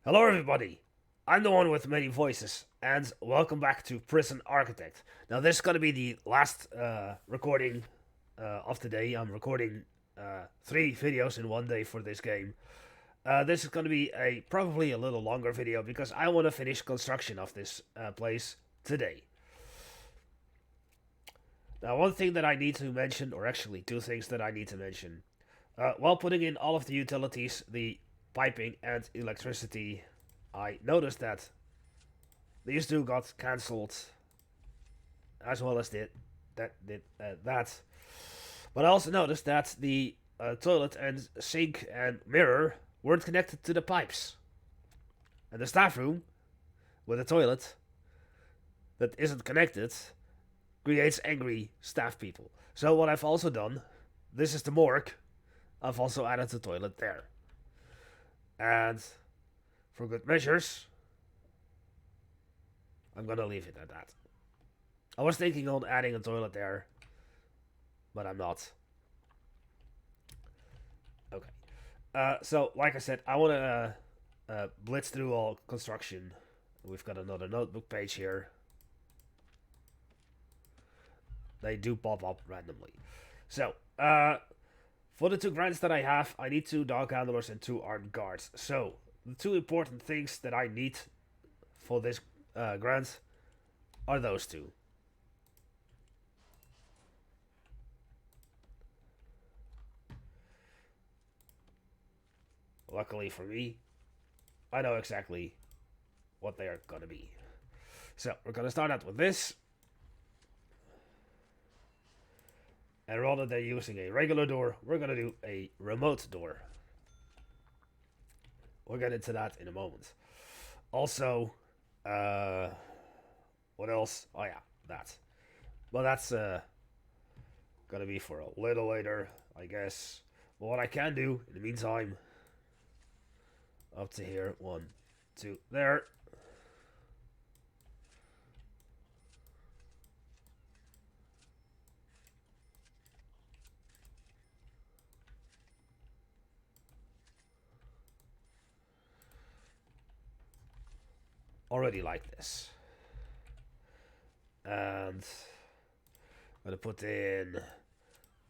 Hello, everybody. I'm the one with many voices, and welcome back to Prison Architect. Now, this is going to be the last recording of the day. I'm recording 3 videos in one day for this game. This is going to be a probably a little longer video because I want to finish construction of this place today. Now, one thing that I need to mention, or actually 2 things that I need to mention, while putting in all of the utilities, the piping and electricity, I noticed that these two got cancelled, as well as that. But I also noticed that the toilet and sink and mirror weren't connected to the pipes, and the staff room with the toilet that isn't connected creates angry staff people. So what I've also done, this is the morgue. I've also added the toilet there, and for good measures, I'm gonna leave it at that. I was thinking on adding a toilet there, but I'm not. Okay. So, like I said, I want to blitz through all construction. We've got another notebook page here. They do pop up randomly. So, for the 2 grants that I have, I need 2 dog handlers and 2 armed guards. So, the 2 important things that I need for this grant are those 2. Luckily for me, I know exactly what they are gonna be. So, we're gonna start out with this. And rather than using a regular door, we're gonna do a remote door. We'll get into that in a moment. Also, what else? Oh yeah, that. Well, that's gonna be for a little later, I guess. But what I can do in the meantime, up to here, 1, 2, there. Already like this. And I'm gonna put in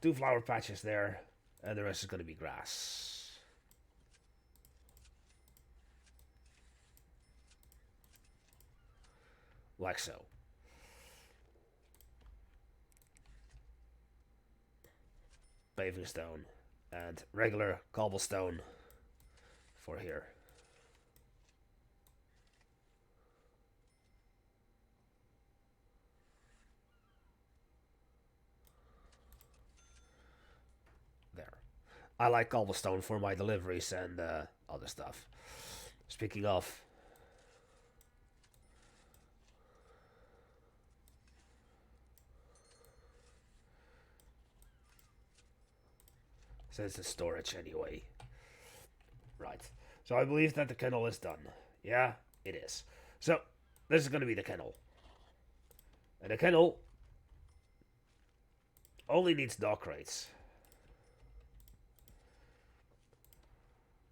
2 flower patches there, and the rest is gonna be grass. Like so. Paving stone and regular cobblestone for here. There. I like cobblestone for my deliveries and other stuff. Speaking of, since it's storage anyway. Right. So I believe that the kennel is done. Yeah, it is. So this is going to be the kennel. And the kennel only needs dog crates.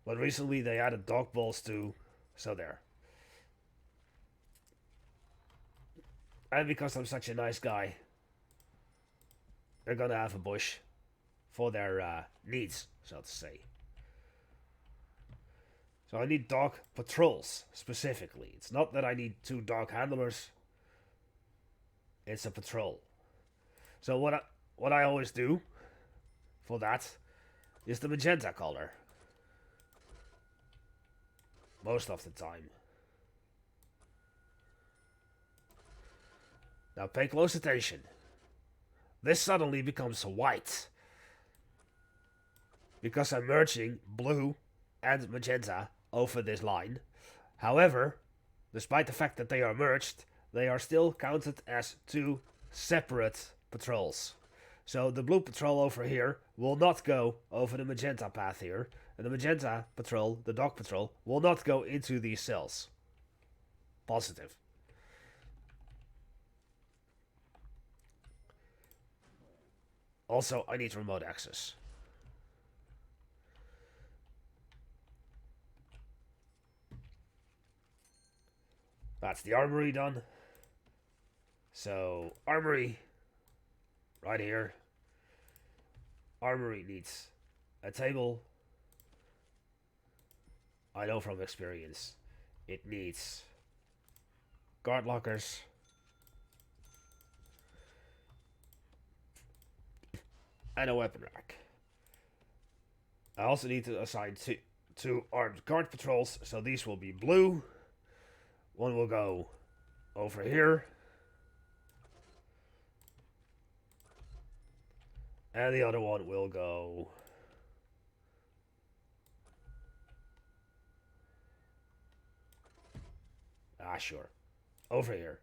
But recently they added dog balls too. So there. And because I'm such a nice guy, they're gonna have a bush for their needs, so to say. So I need dog patrols specifically. It's not that I need 2 dog handlers. It's a patrol. So what I always do for that is the magenta color. Most of the time. Now pay close attention. This suddenly becomes white. Because I'm merging blue and magenta over this line. However, despite the fact that they are merged, they are still counted as 2 separate patrols. So the blue patrol over here will not go over the magenta path here, and the magenta patrol, the dog patrol, will not go into these cells. Positive. Also, I need remote access. That's the armory done. So, armory, right here. Armory needs a table. I know from experience. It needs guard lockers. And a weapon rack. I also need to assign two armed guard patrols, so these will be blue. One will go over here. And the other one will go... sure. Over here.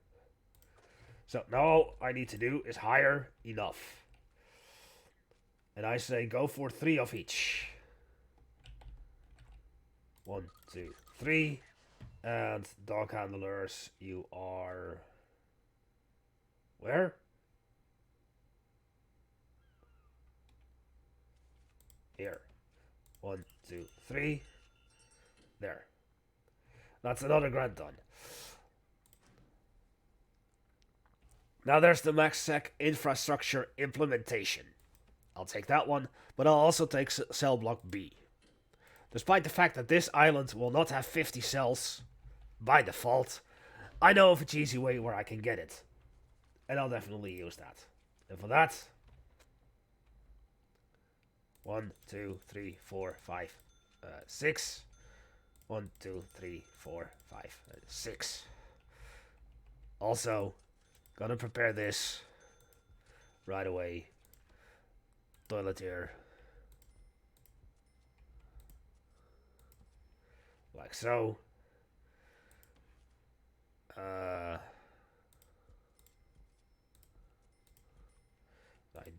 So now all I need to do is hire enough. And I say go for 3 of each. 1, 2, 3. And dog handlers, you are... Where? Here. 1, 2, 3. There. That's another grant done. Now there's the MaxSec infrastructure implementation. I'll take that one, but I'll also take cell block B. Despite the fact that this island will not have 50 cells by default, I know of a cheesy way where I can get it. And I'll definitely use that. And for that... 1, 2, 3, 4, 5, 6. 1, 2, 3, 4, 5, 6. Also, gonna prepare this right away. Toilet here. Like so. I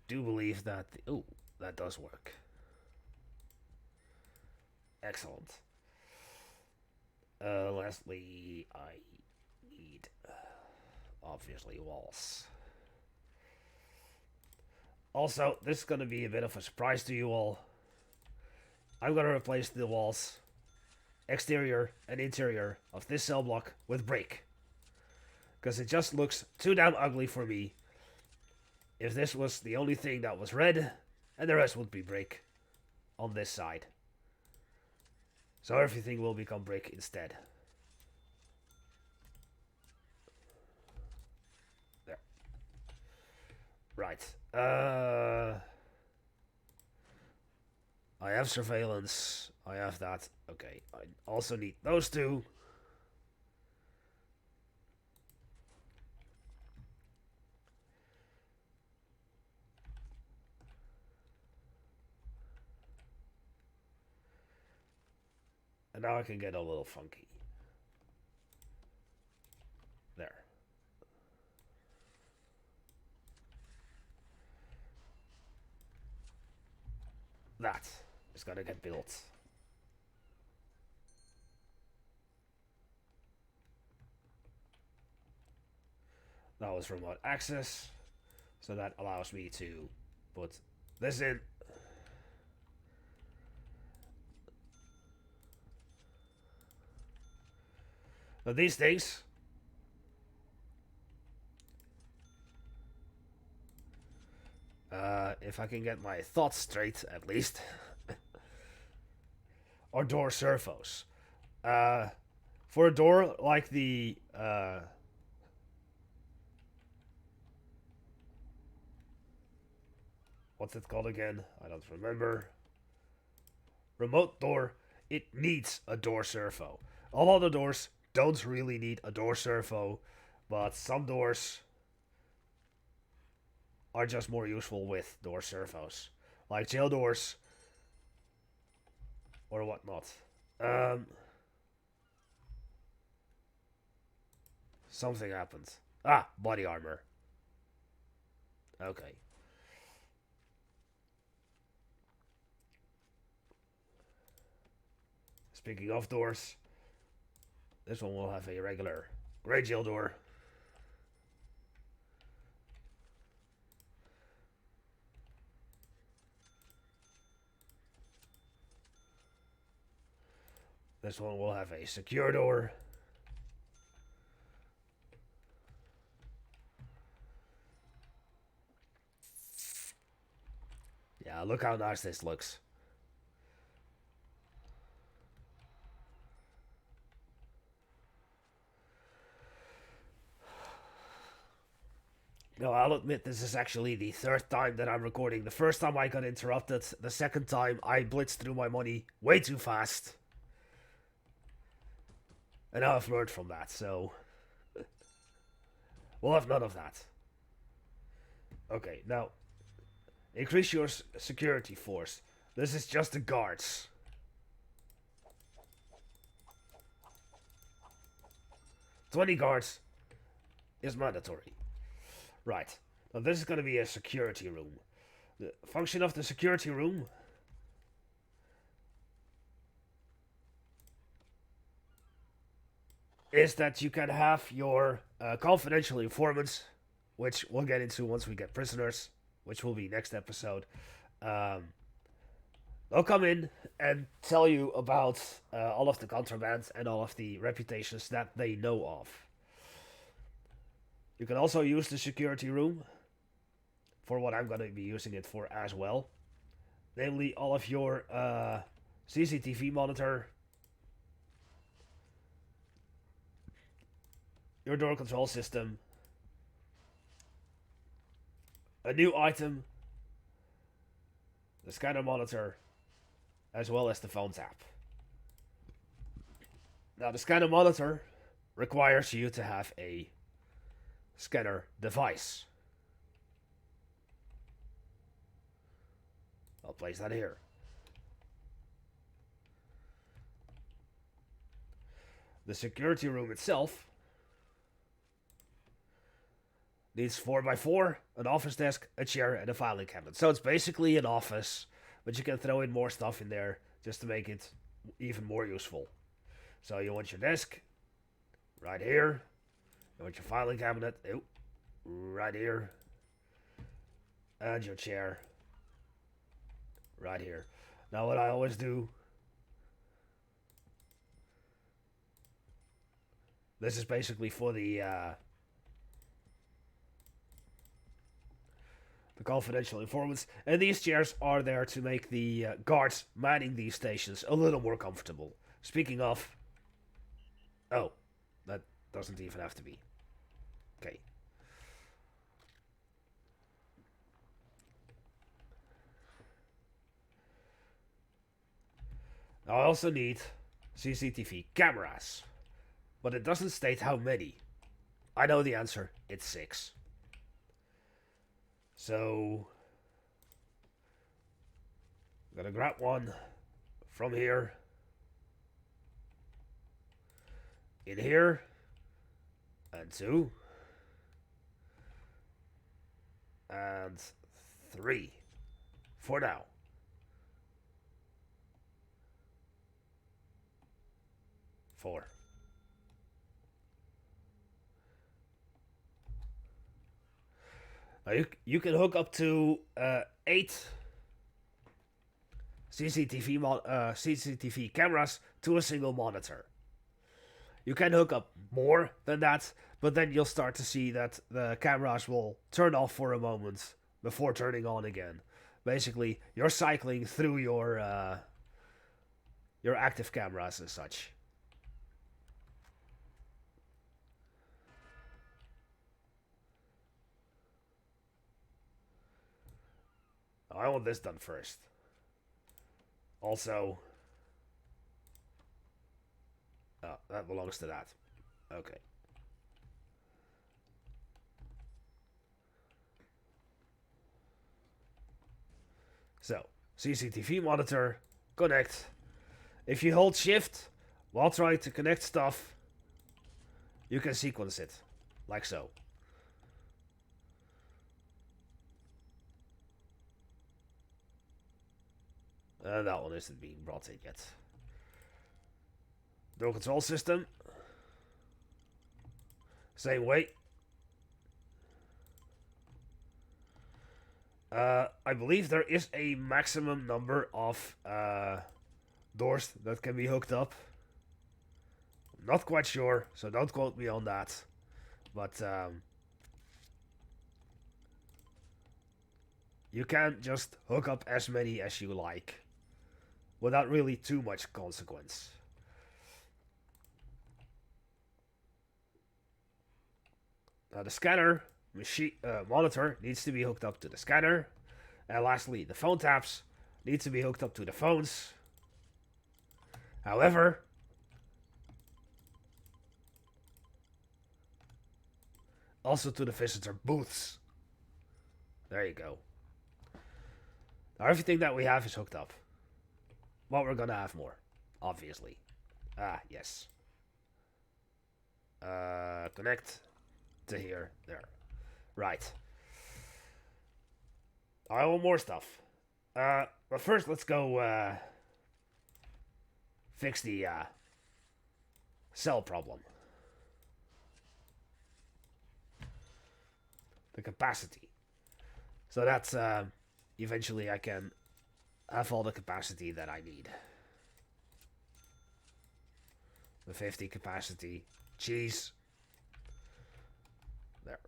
do believe that... Oh, that does work. Excellent. Lastly, I need... obviously, walls. Also, this is going to be a bit of a surprise to you all. I'm going to replace the walls, exterior and interior, of this cell block with brick. Because it just looks too damn ugly for me if this was the only thing that was red, and the rest would be brick on this side. So everything will become brick instead. There. Right. I have surveillance. I have that. Okay. I also need those two. And now I can get a little funky. There. That is gonna get built. That was remote access. So that allows me to put this in. Now these things, if I can get my thoughts straight at least, are door servos. For a door like the what's it called again? I don't remember. Remote door, it needs a door servo. All other doors don't really need a door servo, but some doors are just more useful with door servos, like jail doors or whatnot. Something happened. Ah, body armor. Okay. Speaking of doors, this one will have a regular gray jail door. This one will have a secure door. Look how nice this looks. No, I'll admit this is actually the third time that I'm recording. The first time I got interrupted. The second time I blitzed through my money way too fast. And now I've learned from that, so we'll have none of that. Okay, now increase your security force. This is just the guards. 20 guards is mandatory. Right. Now this is going to be a security room. The function of the security room is that you can have your confidential informants, which we'll get into once we get prisoners, which will be next episode. Um, they'll come in and tell you about all of the contraband and all of the reputations that they know of. You can also use the security room for what I'm going to be using it for as well. Namely, all of your CCTV monitor, your door control system, a new item, the scanner monitor, as well as the phones app. Now, the scanner monitor requires you to have a scanner device. I'll place that here. The security room itself needs 4x4, an office desk, a chair, and a filing cabinet. So it's basically an office, but you can throw in more stuff in there just to make it even more useful. So you want your desk right here. You want your filing cabinet right here. And your chair right here. Now what I always do, this is basically for the confidential informants, and these chairs are there to make the guards manning these stations a little more comfortable. Speaking of, oh, that doesn't even have to be. Okay. Now I also need CCTV cameras, but it doesn't state how many. I know the answer, it's 6. So, I'm gonna grab one from here, in here, and 2, and 3, for now. Four. Now you can hook up to 8 CCTV cameras to a single monitor. You can hook up more than that, but then you'll start to see that the cameras will turn off for a moment before turning on again. Basically, you're cycling through your active cameras and such. I want this done first. Also, that belongs to that. Okay. So, CCTV monitor, connect. If you hold shift while trying to connect stuff, you can sequence it, like so. And that one isn't being brought in yet. Door control system. Same way. I believe there is a maximum number of doors that can be hooked up. I'm not quite sure, so don't quote me on that. But you can just hook up as many as you like without really too much consequence. The scanner monitor needs to be hooked up to the scanner. And lastly, the phone taps need to be hooked up to the phones. However, also to the visitor booths. There you go. Now everything that we have is hooked up. Well, we're gonna have more, obviously. Ah, yes. Connect to here. There. Right. I want more stuff. But first, let's go fix the cell problem. The capacity. So that's eventually I can have all the capacity that I need. The 50 capacity. Cheese. There.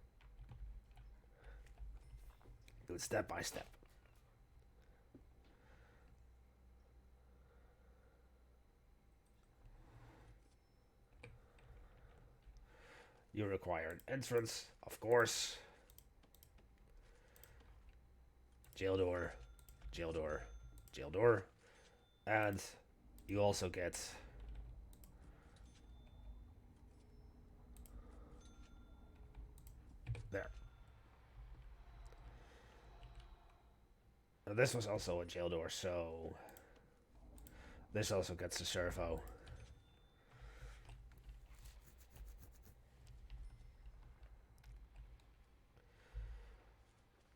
Do it step by step. You require an entrance, of course. Jail door, jail door, jail door. And you also get there. Now this was also a jail door, so this also gets a servo.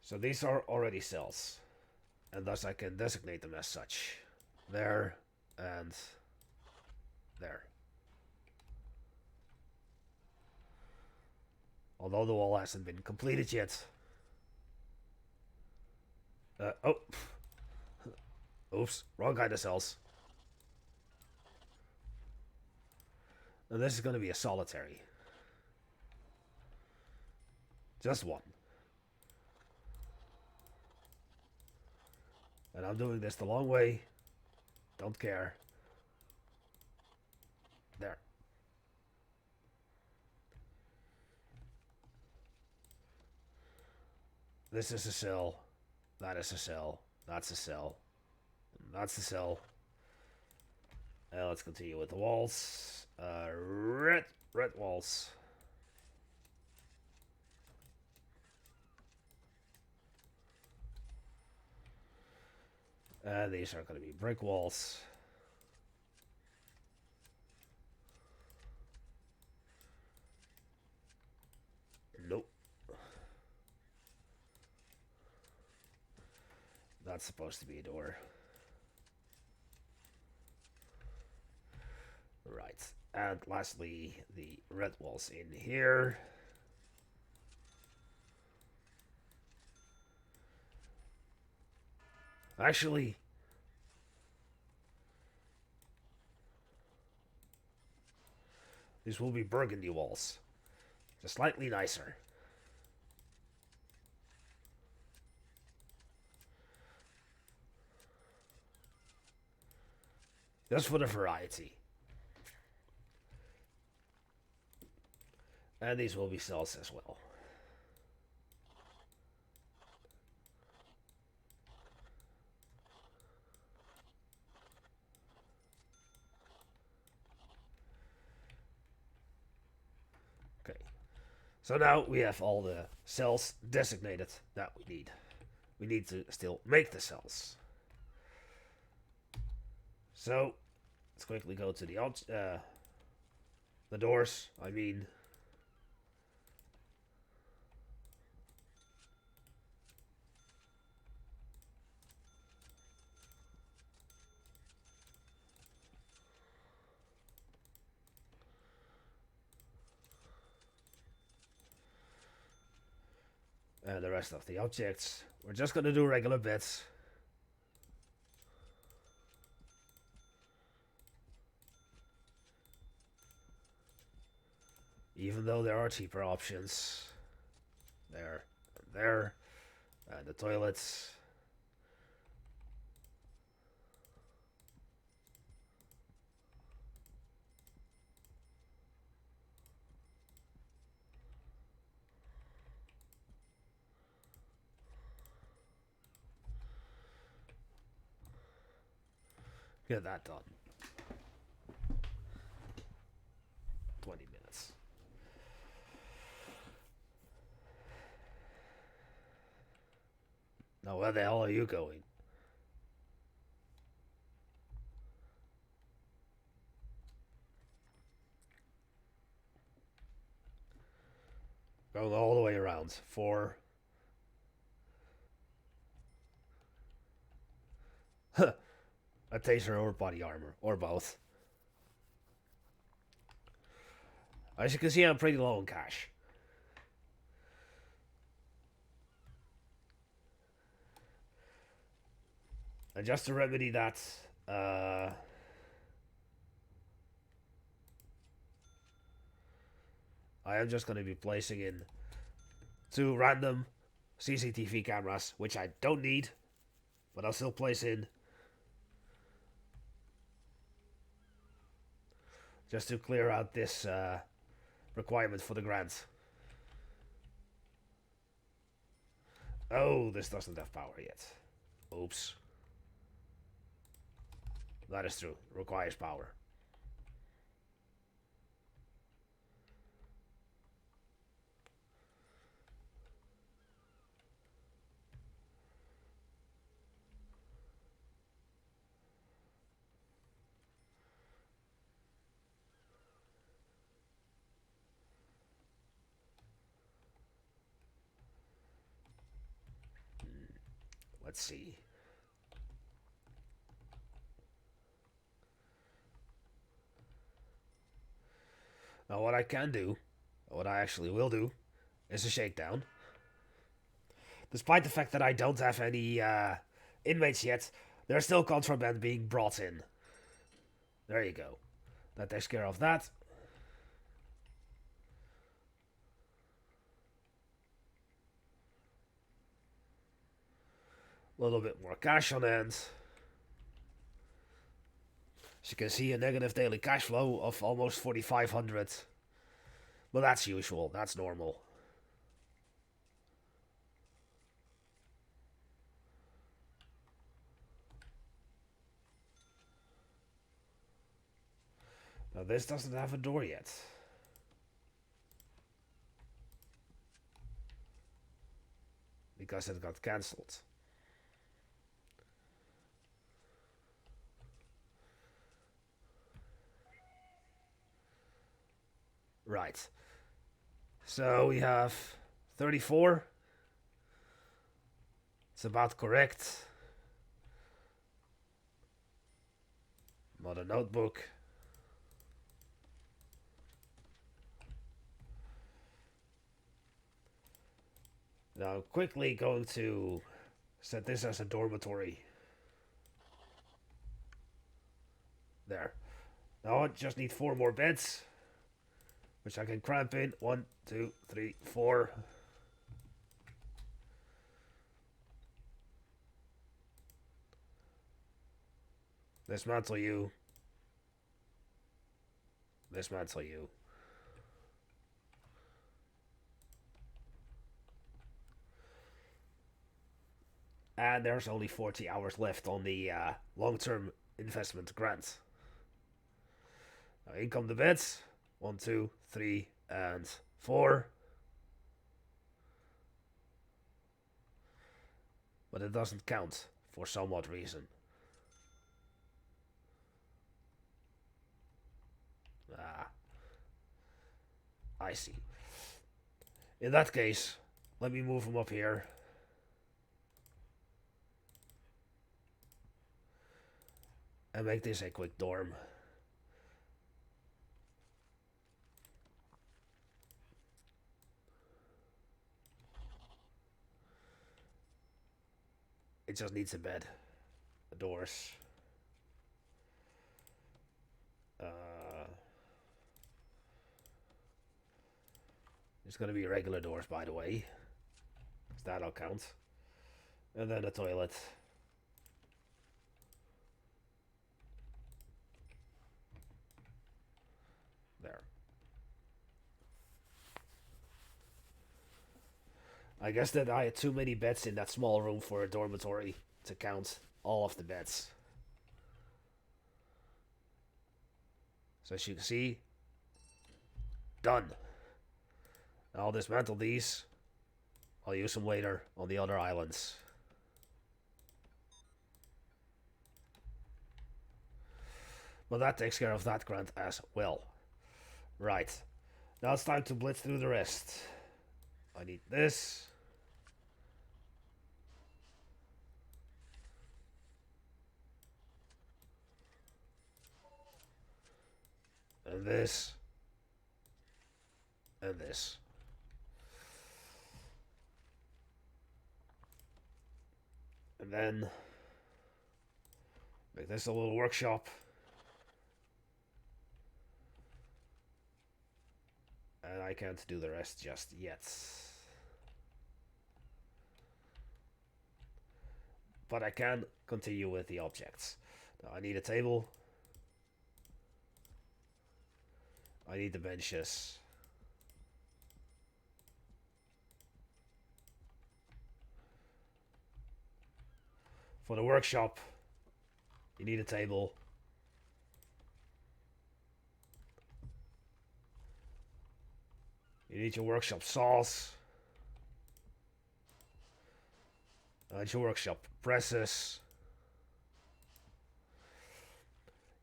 So these are already cells, and thus I can designate them as such. There and there. Although the wall hasn't been completed yet. Oh. Oops, wrong kind of cells. And this is going to be a solitary. Just one. And I'm doing this the long way. Don't care. There. This is a cell. That is a cell. That's a cell. That's the cell. Let's continue with the walls. Red walls. And these are going to be brick walls. Nope. That's supposed to be a door. Right. And lastly, the red walls in here. Actually, these will be burgundy walls. Just slightly nicer. Just for the variety. And these will be cells as well. Okay. So now we have all the cells designated that we need. We need to still make the cells. So let's quickly go to the doors. I mean, and the rest of the objects. We're just gonna do regular bits. Even though there are cheaper options. There, and there. And the toilets. Get that done. 20 minutes. Now, where the hell are you going? Going all the way around for a taser or body armor, or both. As you can see, I'm pretty low on cash. And just to remedy that, I am just going to be placing in 2 random CCTV cameras, which I don't need, but I'll still place in just to clear out this requirement for the grant. Oh, this doesn't have power yet. Oops. That is true. Requires power. Let's see. Now, what I can do, what I actually will do, is a shakedown. Despite the fact that I don't have any inmates yet, there's still contraband being brought in. There you go. That takes care of that. A little bit more cash on hand. As you can see, a negative daily cash flow of almost 4,500. But that's usual, that's normal. Now this doesn't have a door yet. Because it got cancelled. Right. So we have 34. It's about correct. Not a notebook. Now, quickly going to set this as a dormitory. There. Now I just need 4 more beds, which I can cramp in. 1, 2, 3, 4. Dismantle you. Dismantle you. And there's only 40 hours left on the long-term investment grant. Now in come the beds. 1, 2, 3, and 4. But it doesn't count for some odd reason. I see. In that case, let me move them up here. And make this a quick dorm. It just needs a bed. The doors. It's gonna be regular doors, by the way. That'll count. And then a toilet. There. I guess that I had too many beds in that small room for a dormitory to count all of the beds. So as you can see, done. Now I'll dismantle these. I'll use them later on the other islands. But that takes care of that grant as well. Right. Now it's time to blitz through the rest. I need this. And this. And this. And then make this a little workshop. And I can't do the rest just yet. But I can continue with the objects. Now I need a table. I need the benches. For the workshop, you need a table. You need your workshop saws. And your workshop presses.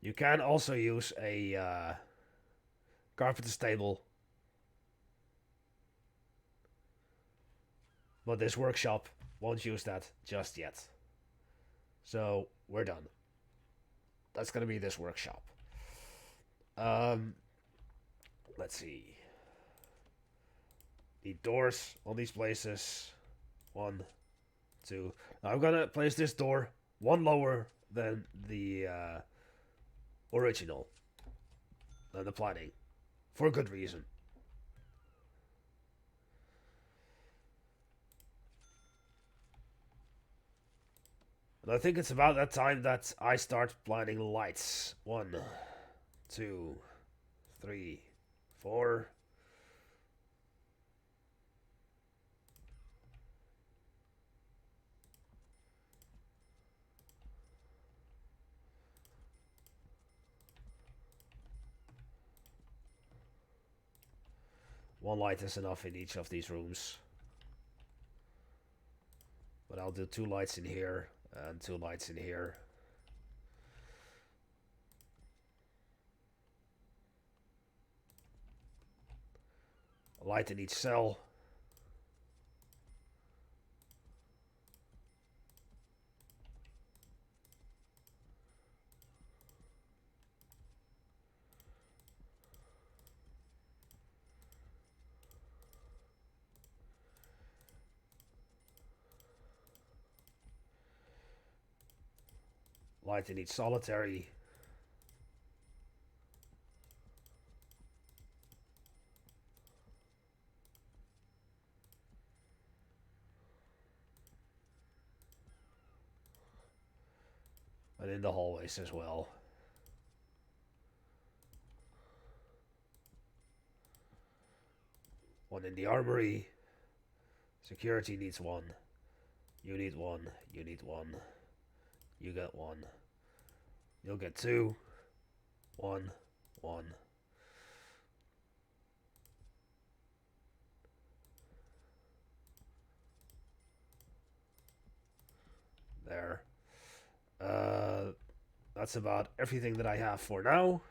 You can also use a carpenter's table. But this workshop won't use that just yet. So we're done. That's gonna be this workshop. Let's see. Need doors on these places. 1, 2. Now I'm gonna place this door one lower than the original, than the planning, for a good reason. And I think it's about that time that I start planning lights. 1, 2, 3, 4. One light is enough in each of these rooms. But I'll do 2 lights in here and 2 lights in here. A light in each cell. Light in each solitary. And in the hallways as well. One in the armory. Security needs 1. You need 1. You need 1. You get 1. You'll get 2. 1. 1. There. That's about everything that I have for now.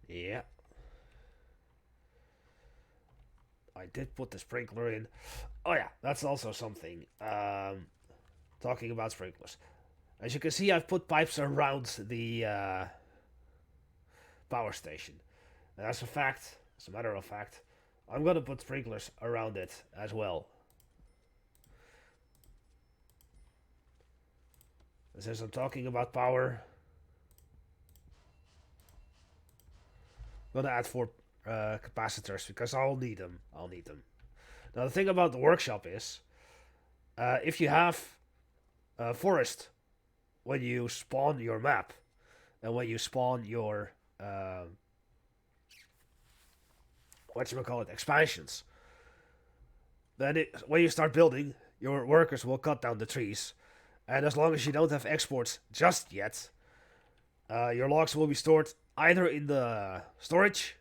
Yeah. I did put the sprinkler in. Oh yeah, that's also something. Talking about sprinklers. As you can see, I've put pipes around the power station. And as a matter of fact, I'm gonna put sprinklers around it as well. And since I'm talking about power, I'm gonna add 4 capacitors because I'll need them. Now the thing about the workshop is, if you have a forest when you spawn your map, and when you spawn your expansions, then when you start building, your workers will cut down the trees, and as long as you don't have exports just yet, Your logs will be stored either in the storage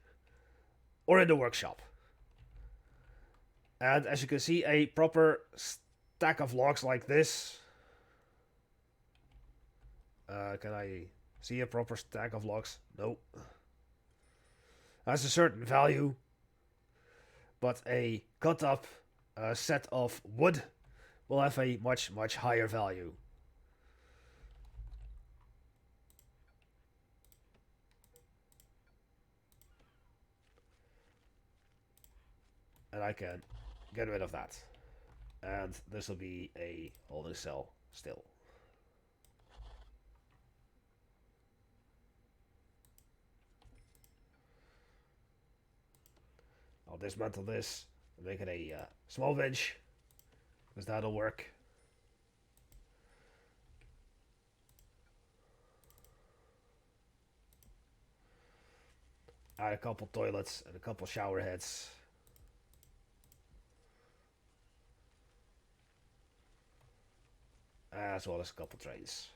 or in the workshop. And as you can see, a proper stack of logs like this. Can I see a proper stack of logs? Nope. Has a certain value, but a cut up set of wood will have a much, much higher value. And I can get rid of that. And this will be a holding cell still. I'll dismantle this and make it a small bench, because that'll work. Add a couple toilets and a couple shower heads. As well as a couple trays.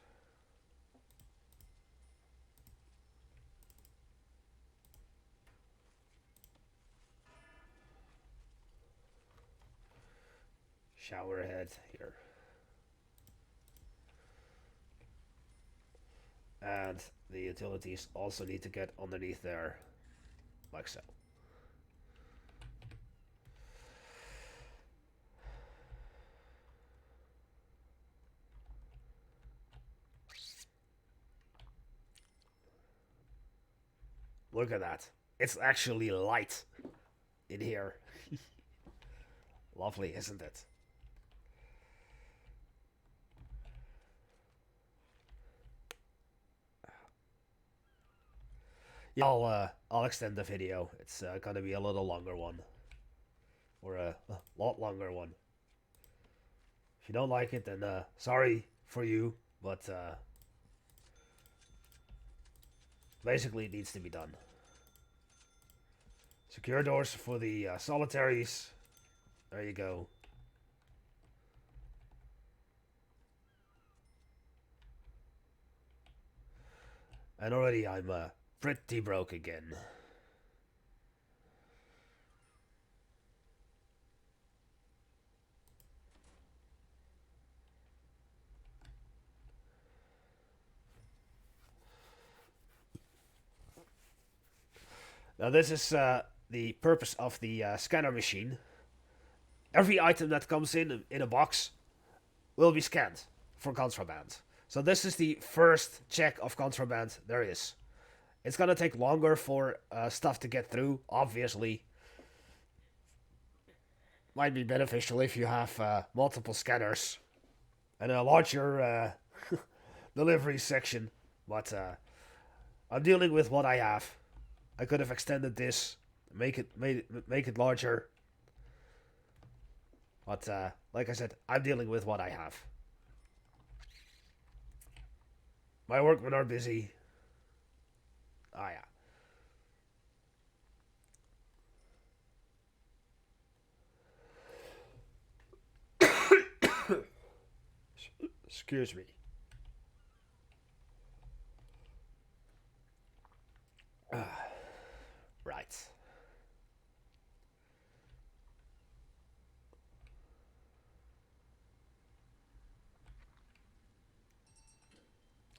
Shower head here. And the utilities also need to get underneath there, like so. Look at that. It's actually light in here. Lovely, isn't it? Yeah, I'll extend the video. It's gonna be a little longer one, or a lot longer one. If you don't like it, then sorry for you, but basically it needs to be done. Secure doors for the solitaries. There you go. And already I'm pretty broke again. Now this is the purpose of the scanner machine. Every item that comes in a box will be scanned for contraband. So this is the first check of contraband there is. It's gonna take longer for stuff to get through, obviously. Might be beneficial if you have multiple scanners and a larger delivery section, but I'm dealing with what I have. I could have extended this, make it larger, but like I said, I'm dealing with what I have. My workmen are busy. Ah, yeah. Excuse me. Right.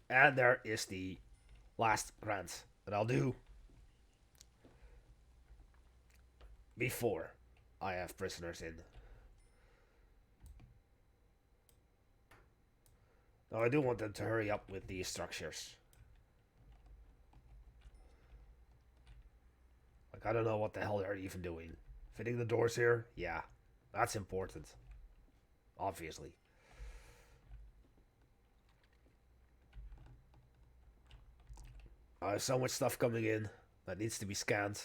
And there is the last grant that I'll do before I have prisoners in. Now I do want them to hurry up with these structures. Like, I don't know what the hell they're even doing. Fitting the doors here? Yeah, that's important. Obviously. So much stuff coming in that needs to be scanned.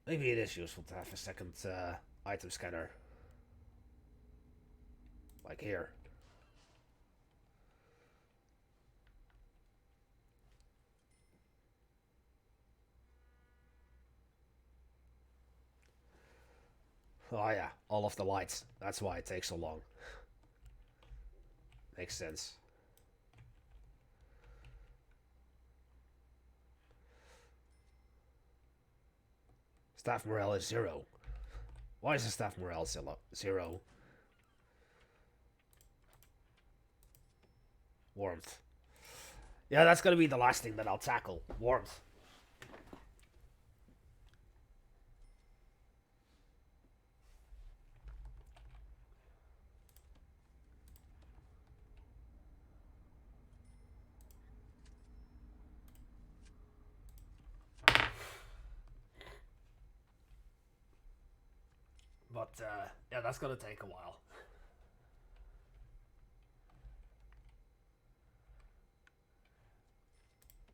Maybe it is useful to have a second item scanner. Like here. Oh yeah, all of the lights. That's why it takes so long. makes sense. Staff morale is 0. Why is the staff morale 0? Warmth. Yeah, that's gonna be the last thing that I'll tackle. Warmth. But, yeah, that's gonna take a while.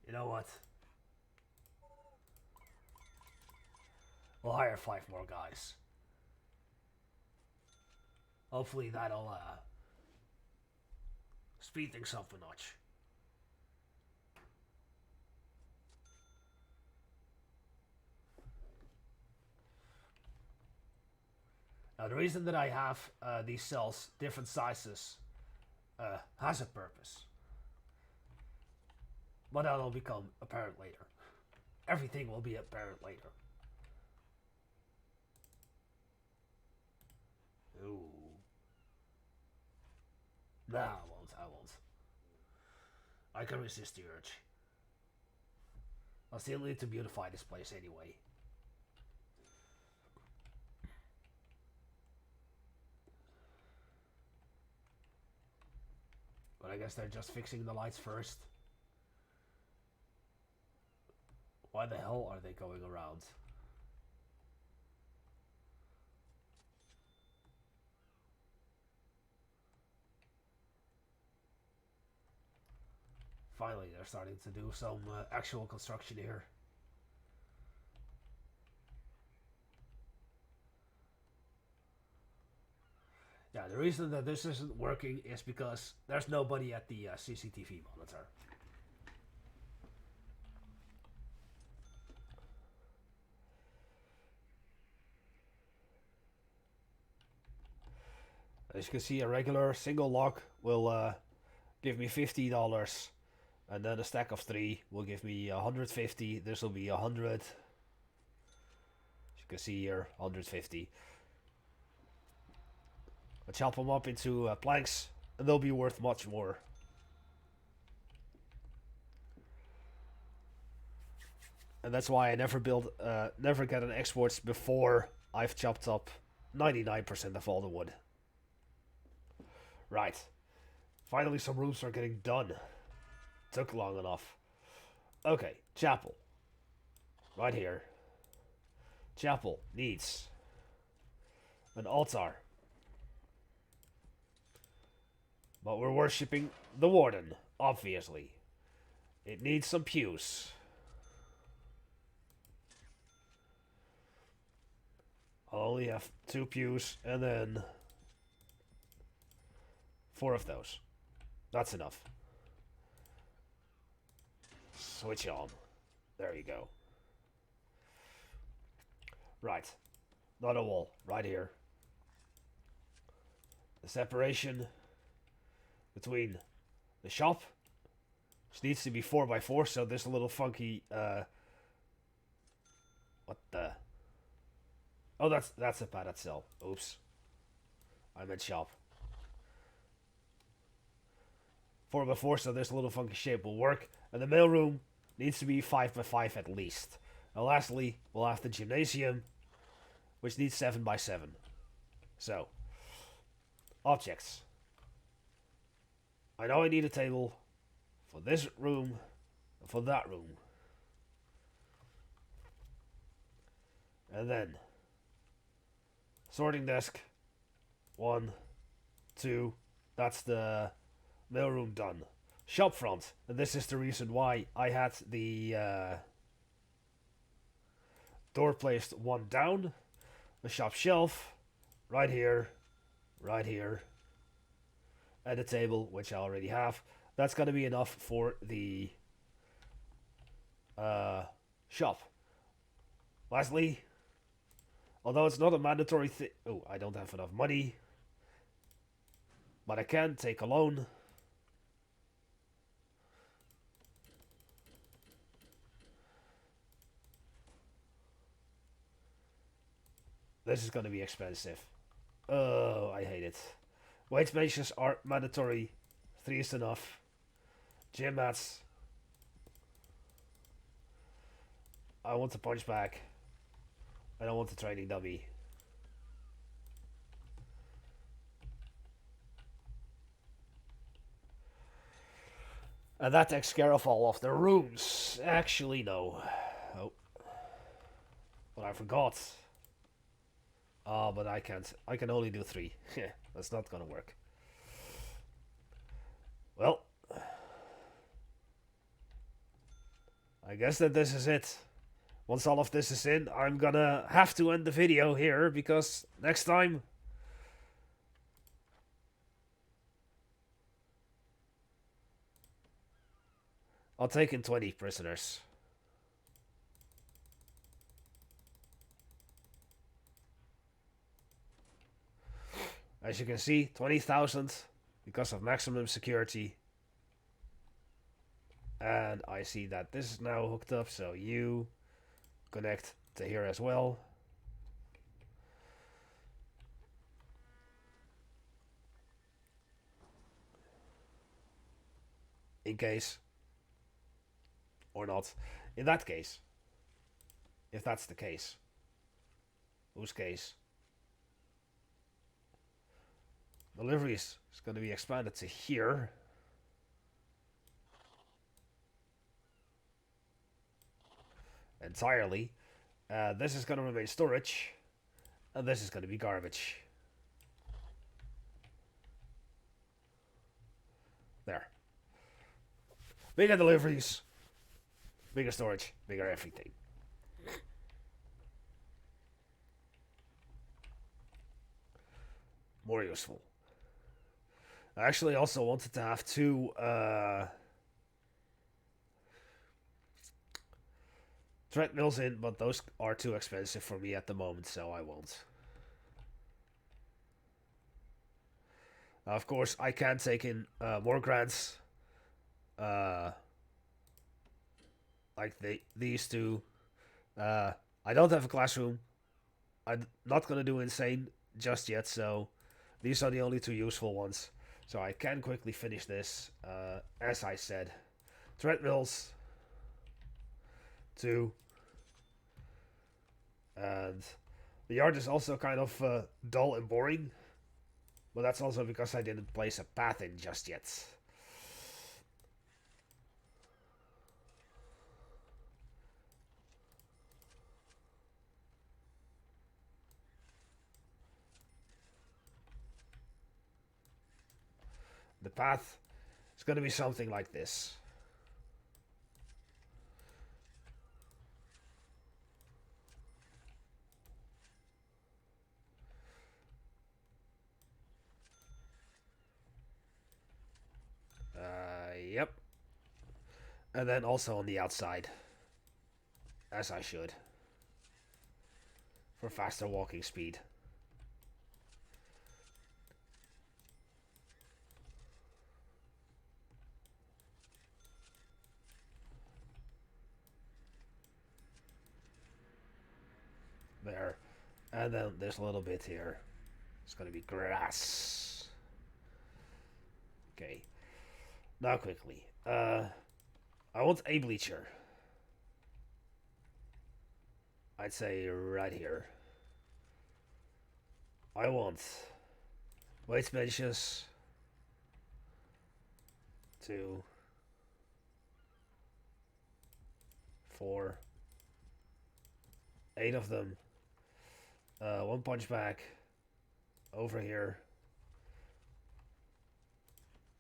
You know what? We'll hire 5 more guys. Hopefully that'll, speed things up a notch. Now, the reason that I have these cells different sizes has a purpose. But that'll become apparent later. Everything will be apparent later. Ooh. Nah, I won't. I can resist the urge. I'll still need to beautify this place anyway. But I guess they're just fixing the lights first. Why the hell are they going around? Finally, they're starting to do some actual construction here. Yeah, the reason that this isn't working is because there's nobody at the CCTV monitor. As you can see, a regular single lock will give me $50, and then a stack of 3 will give me 150. This will be 100. As you can see here, 150. I'll chop them up into planks, and they'll be worth much more. And that's why I never get an exports before I've chopped up 99% of all the wood. Right. Finally, some roofs are getting done. Took long enough. Okay, chapel. Right here. Chapel needs an altar. But we're worshipping the warden, obviously. It needs some pews. I'll only have 2 pews, and then 4 of those. That's enough. Switch on. There you go. Right. Not a wall. Right here. The separation between the shop, which needs to be 4x4, so there's a little funky, what the? Oh, that's a padded cell. Oops. I meant shop. 4x4, so this little funky shape will work. And the mailroom needs to be 5x5 at least. And lastly, we'll have the gymnasium, which needs 7x7. So, objects. I know I need a table for this room and for that room. And then, sorting desk. 1, 2. That's the mailroom done. Shop front. And this is the reason why I had the door placed 1 down. The shop shelf. Right here. Right here. And a table, which I already have. That's going to be enough for the shop. Lastly, although it's not a mandatory thing... Oh, I don't have enough money. But I can take a loan. This is gonna be expensive. Oh, I hate it. Weight benches are mandatory. 3 is enough. Gym mats. I want the punch back. I don't want the training dummy. And that takes care of all of the rooms. Actually, no. Oh, but I forgot. Oh, but I can't. I can only do 3. That's not gonna work. Well, I guess that this is it. Once all of this is in, I'm gonna have to end the video here because next time I'll take in 20 prisoners. As you can see, 20,000 because of maximum security. And I see that this is now hooked up, so you connect to here as well. In case. Or not. In that case. If that's the case. Whose case? Deliveries is going to be expanded to here. Entirely. This is going to remain storage. And this is going to be garbage. There. Bigger deliveries. Bigger storage. Bigger everything. More useful. I actually also wanted to have 2 treadmills in, but those are too expensive for me at the moment, so I won't. Of course, I can take in more grants, like these 2. I don't have a classroom. I'm not gonna do insane just yet, so these are the only 2 useful ones. So I can quickly finish this. As I said, treadmills, 2, and the yard is also kind of dull and boring, but that's also because I didn't place a path in just yet. The path is going to be something like this. Yep. And then also on the outside. As I should. For faster walking speed. There. And then there's a little bit here. It's gonna be grass. Okay. Now quickly. I want a bleacher. I'd say right here. I want weight benches. 2, 4, 8 of them. 1 punch back. Over here.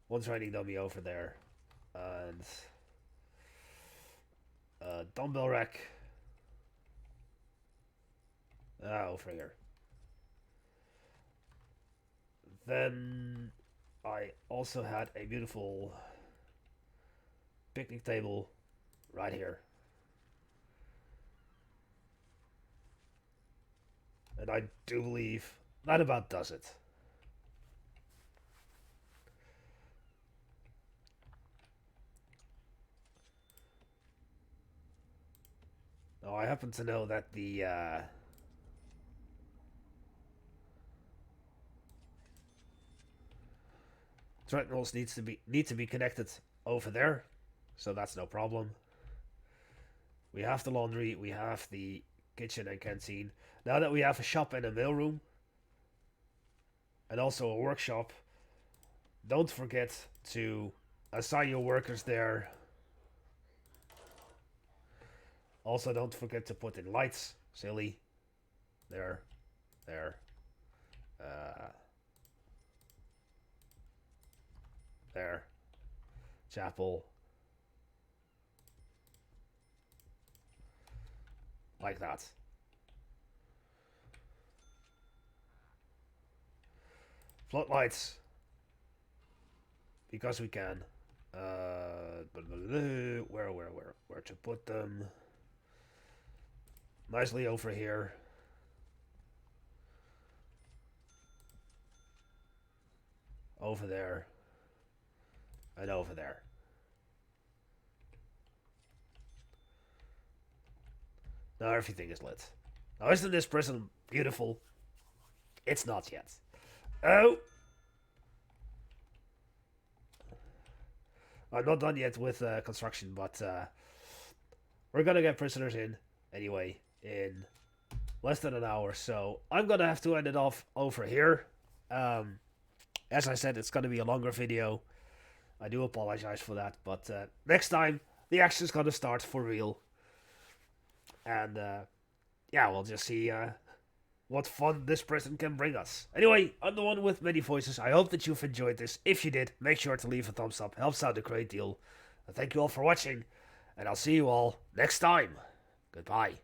1 training dummy over there. And dumbbell rack. Over here. Then I also had a beautiful picnic table right here. And I do believe that about does it. Now I happen to know that the Treadmills need to be connected over there, so that's no problem. We have the laundry, we have the kitchen and canteen. Now that we have a shop and a mailroom, and also a workshop, don't forget to assign your workers there. Also, don't forget to put in lights. Silly. There. There. There. Chapel. Like that. Floodlights. Because we can. Where to put them? Nicely over here. Over there. And over there. Now everything is lit. Now isn't this prison beautiful? It's not yet. Oh! I'm not done yet with construction, but we're gonna get prisoners in anyway in less than an hour, so I'm gonna have to end it off over here. As I said, it's gonna be a longer video. I do apologize for that, but next time the action's gonna start for real. And yeah, we'll just see what fun this prison can bring us. Anyway, I'm the one with many voices. I hope that you've enjoyed this. If you did, make sure to leave a thumbs up. Helps out a great deal. And thank you all for watching, and I'll see you all next time. Goodbye.